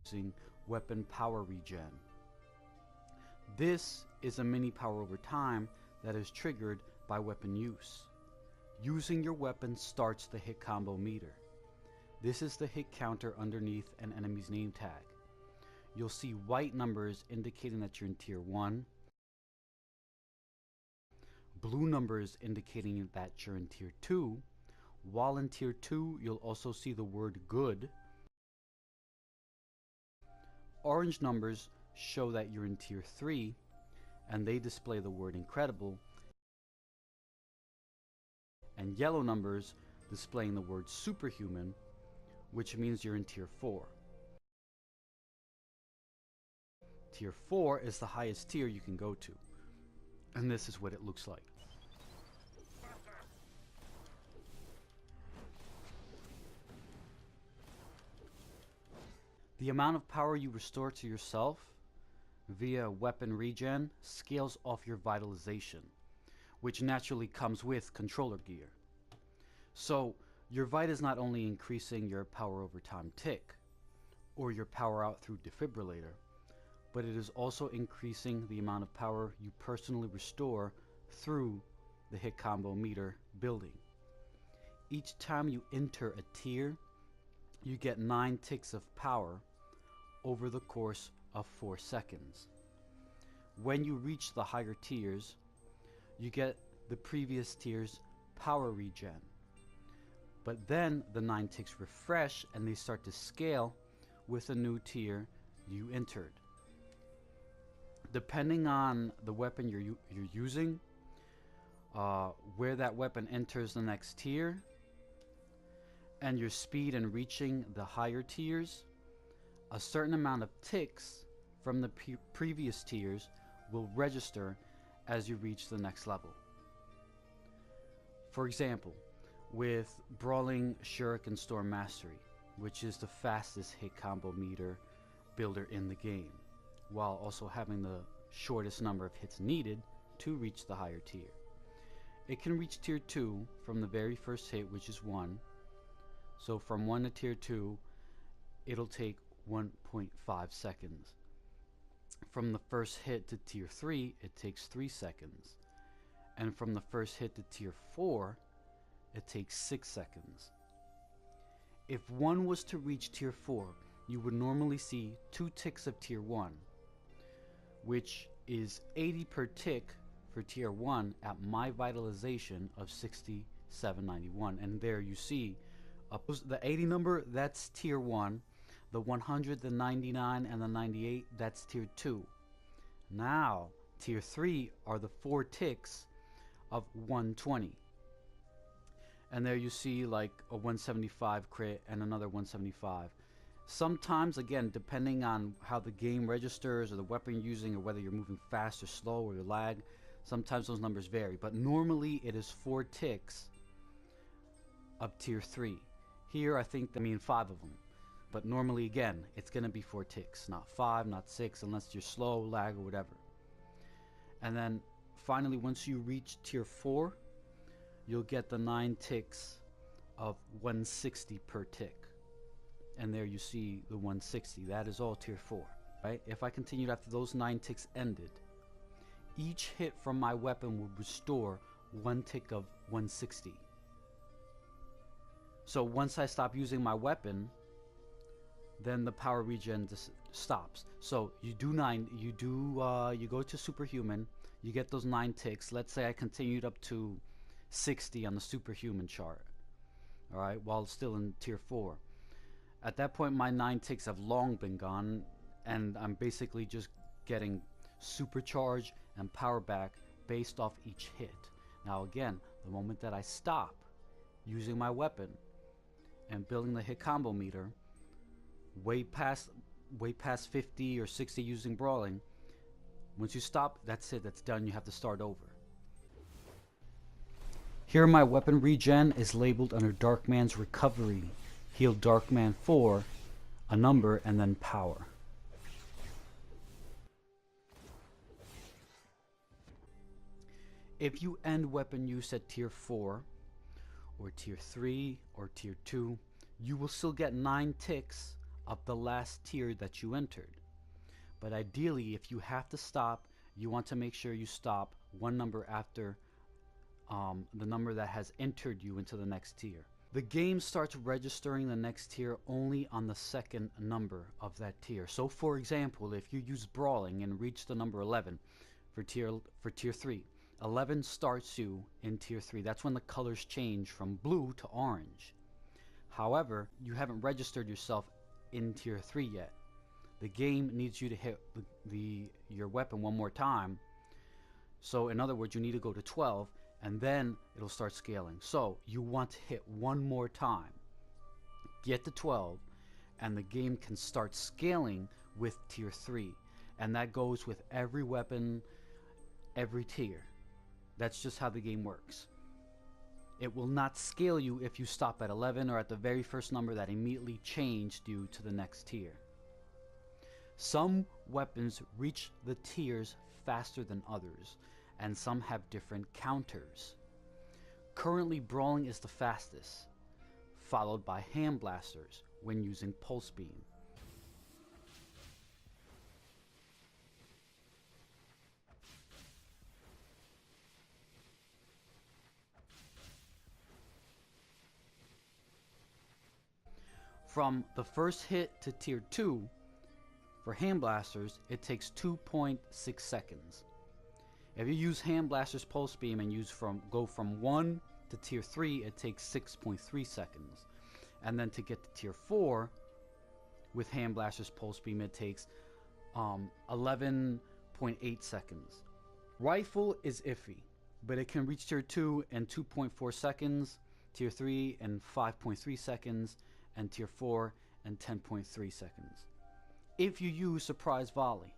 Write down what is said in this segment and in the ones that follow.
using weapon power regen. This is a mini power over time that is triggered by weapon use. Using your weapon starts the hit combo meter. This is the hit counter underneath an enemy's name tag. You'll see white numbers indicating that you're in tier 1, blue numbers indicating that you're in tier 2, while in tier 2 you'll also see the word good. Orange numbers show that you're in tier 3, and they display the word incredible, and yellow numbers displaying the word superhuman, which means you're in tier 4. Tier 4 is the highest tier you can go to, and this is what it looks like. The amount of power you restore to yourself via weapon regen scales off your vitalization, which naturally comes with controller gear. So your vit is not only increasing your power over time tick, or your power out through defibrillator, but it is also increasing the amount of power you personally restore through the hit combo meter building. Each time you enter a tier, you get 9 ticks of power over the course of 4 seconds. When you reach the higher tiers, you get the previous tier's power regen. But then the 9 ticks refresh and they start to scale with a new tier you entered. Depending on the weapon you're using, where that weapon enters the next tier, and your speed in reaching the higher tiers, a certain amount of ticks from the previous tiers will register as you reach the next level. For example, with Brawling Shuriken Storm Mastery, which is the fastest hit combo meter builder in the game, while also having the shortest number of hits needed to reach the higher tier. It can reach tier 2 from the very first hit, which is 1. So from 1 to tier 2, it'll take 1.5 seconds. From the first hit to tier 3, it takes 3 seconds. And from the first hit to tier 4, it takes 6 seconds. If one was to reach tier 4, you would normally see 2 ticks of tier 1, which is 80 per tick for tier 1 at my vitalization of 6791. And there you see the 80 number, that's tier 1. The 100, the 99, and the 98, that's tier 2. Now, tier 3 are the 4 ticks of 120. And there you see like a 175 crit and another 175. Sometimes, again, depending on how the game registers or the weapon you're using or whether you're moving fast or slow or you lag, sometimes those numbers vary. But normally it is 4 ticks of tier 3. Here I think I mean 5 of them. But normally, again, it's going to be 4 ticks, not 5, not 6, unless you're slow, lag, or whatever. And then, finally, once you reach tier 4, you'll get the 9 ticks of 160 per tick. And there you see the 160. That is all tier 4, right? If I continued after those 9 ticks ended, each hit from my weapon would restore 1 tick of 160. So once I stop using my weapon, then the power regen just stops. So you go to superhuman, you get those 9 ticks. Let's say I continued up to 60 on the superhuman chart, all right, while still in tier 4. At that point, my 9 ticks have long been gone, and I'm basically just getting supercharge and power back based off each hit. Now again, the moment that I stop using my weapon and building the hit combo meter, way past 50 or 60 using brawling, once you stop, that's it, that's done. You have to start over. Here my weapon regen is labeled under Darkman's Recovery. Heal Darkman 4, a number, and then power. If you end weapon use at tier 4 or tier 3 or tier 2, you will still get 9 ticks of the last tier that you entered. But ideally, if you have to stop, you want to make sure you stop one number after the number that has entered you into the next tier. The game starts registering the next tier only on the second number of that tier. So for example, if you use Brawling and reach the number 11 for tier 3, 11 starts you in tier 3. That's when the colors change from blue to orange. However, you haven't registered yourself in tier 3 yet. The game needs you to hit your weapon one more time. So in other words, you need to go to 12 and then it'll start scaling. So you want to hit one more time, get to 12, and the game can start scaling with tier 3. And that goes with every weapon, every tier. That's just how the game works. It will not scale you if you stop at 11 or at the very first number that immediately changed you to the next tier. Some weapons reach the tiers faster than others, and some have different counters. Currently, Brawling is the fastest, followed by Hand Blasters when using Pulse Beam. From the first hit to tier 2, for Hand Blasters, it takes 2.6 seconds. If you use Hand Blaster's Pulse Beam and go from 1 to tier 3, it takes 6.3 seconds. And then to get to tier 4, with Hand Blaster's Pulse Beam, it takes 11.8 seconds. Rifle is iffy, but it can reach tier 2 in 2.4 seconds, tier 3 in 5.3 seconds, and tier 4 in 10.3 seconds. If you use Surprise Volley.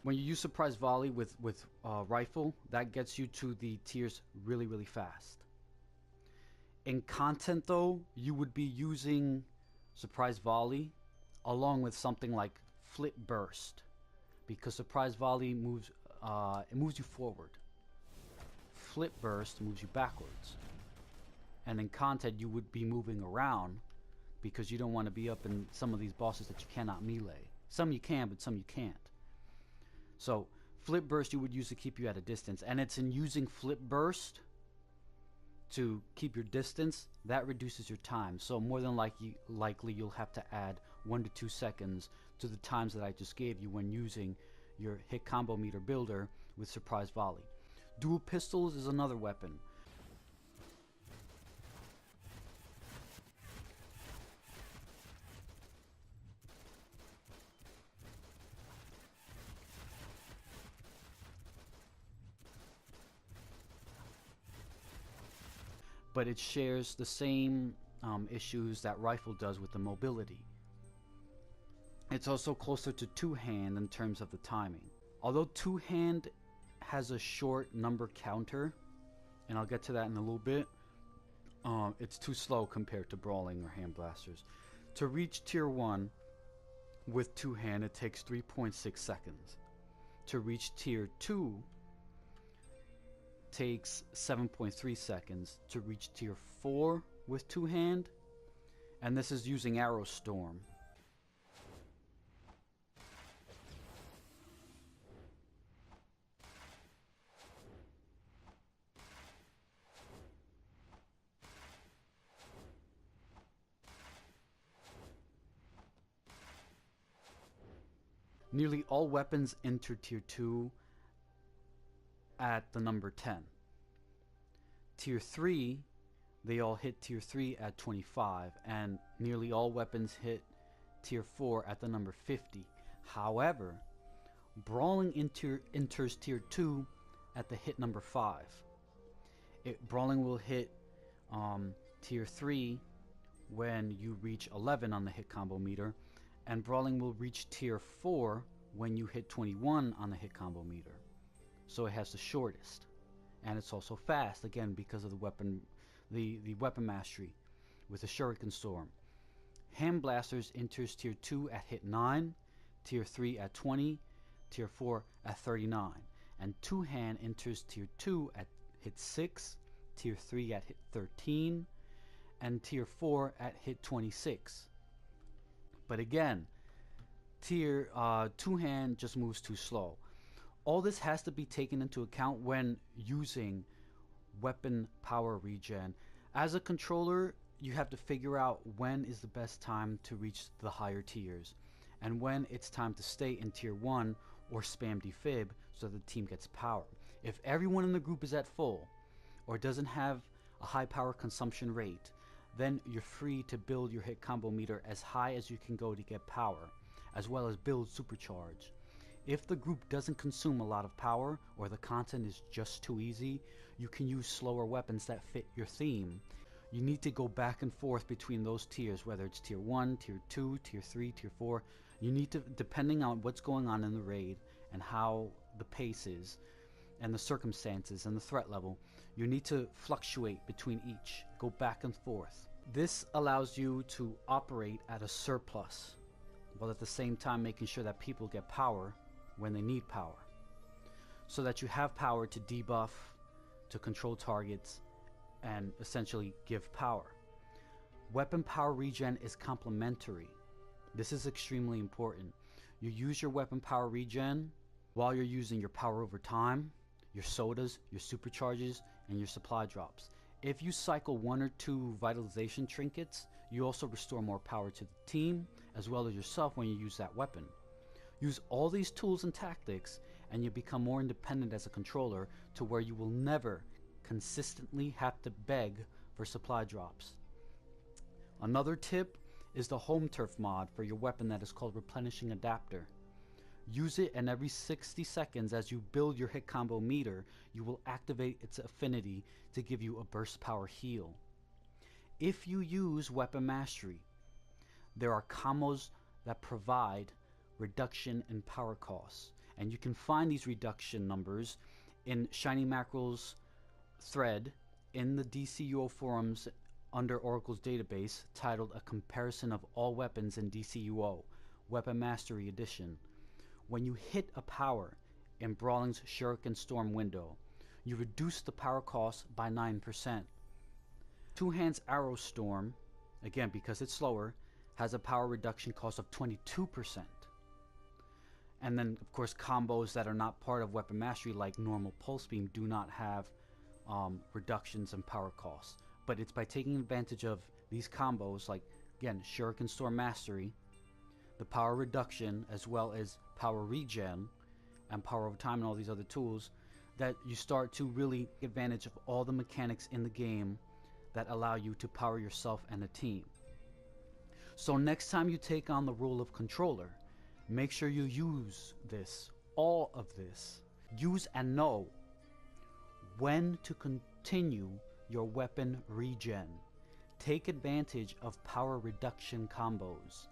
When you use Surprise Volley with Rifle, that gets you to the tiers really, really fast. In content though, you would be using Surprise Volley along with something like Flip Burst, because Surprise Volley moves you forward. Flip Burst moves you backwards. And in content, you would be moving around because you don't want to be up in some of these bosses that you cannot melee. Some you can, but some you can't. So Flip Burst you would use to keep you at a distance, and it's in using Flip Burst to keep your distance that reduces your time. So more than likely you'll have to add 1 to 2 seconds to the times that I just gave you when using your hit combo meter builder with Surprise Volley. Dual pistols is another weapon. But it shares the same issues that Rifle does with the mobility. It's also closer to two-hand in terms of the timing. Although two-hand has a short number counter, and I'll get to that in a little bit, it's too slow compared to Brawling or Hand Blasters. To reach tier 1 with two-hand, it takes 3.6 seconds. To reach tier 2 takes 7.3 seconds. To reach tier 4 with two-hand, and this is using Arrow Storm. Nearly all weapons enter tier 2 at the number 10. Tier 3, they all hit tier 3 at 25, and nearly all weapons hit tier 4 at the number 50. However, Brawling enters tier 2 at the hit number 5. Brawling will hit tier 3 when you reach 11 on the hit combo meter, and Brawling will reach tier 4 when you hit 21 on the hit combo meter. So it has the shortest, and it's also fast, again because of the weapon mastery with the Shuriken Storm. Hand Blasters enters tier 2 at hit 9, Tier 3 at 20, Tier 4 at 39, and 2-hand enters Tier 2 at hit 6, Tier 3 at hit 13, and Tier 4 at hit 26. But again, Tier 2-hand just moves too slow. All this has to be taken into account when using weapon power regen. As a controller, you have to figure out when is the best time to reach the higher tiers, and when it's time to stay in Tier 1 or spam defib so the team gets power. If everyone in the group is at full, or doesn't have a high power consumption rate, then you're free to build your hit combo meter as high as you can go to get power, as well as build supercharge. If the group doesn't consume a lot of power, or the content is just too easy, you can use slower weapons that fit your theme. You need to go back and forth between those tiers, whether it's Tier 1, Tier 2, Tier 3, Tier 4. You need to, depending on what's going on in the raid and how the pace is, and the circumstances and the threat level, you need to fluctuate between each, go back and forth. This allows you to operate at a surplus, while at the same time making sure that people get power when they need power, so that you have power to debuff, to control targets, and essentially give power. Weapon power regen is complementary. This is extremely important. You use your weapon power regen while you're using your power over time, your sodas, your supercharges, and your supply drops. If you cycle 1 or 2 vitalization trinkets, you also restore more power to the team as well as yourself when you use that weapon. Use all these tools and tactics and you become more independent as a controller, to where you will never consistently have to beg for supply drops. Another tip is the home turf mod for your weapon that is called Replenishing Adapter. Use it, and every 60 seconds as you build your hit combo meter, you will activate its affinity to give you a burst power heal. If you use Weapon Mastery, there are combos that provide reduction in power costs, and you can find these reduction numbers in Shiny Mackerel's thread in the DCUO forums under Oracle's database, titled A Comparison of All Weapons in DCUO, Weapon Mastery Edition. When you hit a power in Brawling's Shuriken Storm window, you reduce the power cost by 9%. 2-hand's Arrow Storm, again because it's slower, has a power reduction cost of 22%. And then of course combos that are not part of Weapon Mastery, like normal Pulse Beam, do not have reductions in power costs. But it's by taking advantage of these combos, like again Shuriken Storm Mastery, the power reduction, as well as power regen and power over time and all these other tools, that you start to really take advantage of all the mechanics in the game that allow you to power yourself and a team. So next time you take on the role of controller, make sure you use this, all of this. Use and know when to continue your weapon regen. Take advantage of power reduction combos.